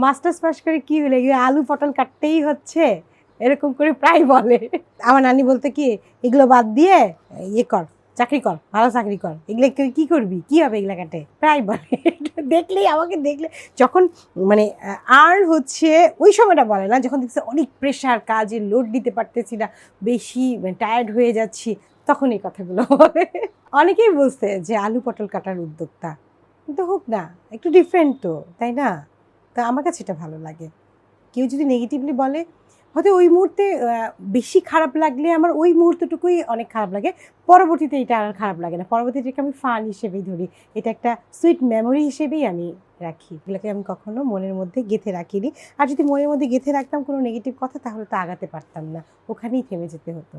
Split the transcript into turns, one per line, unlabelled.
Masters pass করে কি হলো, আলু পটল কাটতেই হচ্ছে, এরকম করে প্রায় বলে। আমার নানি বলতে কি, এগুলো বাদ দিয়ে ইয়ে কর, চাকরি কর, ভালো চাকরি কর, এগুলো কি করবি, কি হবে এগুলো কাটে, প্রায় বলে। দেখলেই আমাকে দেখলে যখন মানে আর হচ্ছে ওই সময়টা বলে না, যখন দেখছে অনেক প্রেশার, কাজের লোড দিতে পারতেছি না, বেশি টায়ার্ড হয়ে যাচ্ছি, তখন এই কথাগুলো বলে। অনেকেই বলছে যে আলু পটল কাটার উদ্যোক্তা, কিন্তু হোক না, একটু ডিফারেন্ট তো, তাই না? তা আমার কাছে এটা ভালো লাগে। কেউ যদি নেগেটিভলি বলে, হয়তো ওই মুহূর্তে বেশি খারাপ লাগলে আমার ওই মুহূর্তটুকুই অনেক খারাপ লাগে, পরবর্তীতে এটা আর খারাপ লাগে না, পরবর্তীতে এটাকে আমি ফান হিসেবেই ধরি, এটা একটা সুইট মেমোরি হিসেবেই আমি রাখি, এগুলোকে আমি কখনো মনের মধ্যে গেঁথে রাখিনি। আর যদি মনের মধ্যে গেঁথে রাখতাম কোনো নেগেটিভ কথা, তাহলে তো আগাতে পারতাম না, ওখানেই থেমে যেতে হতো।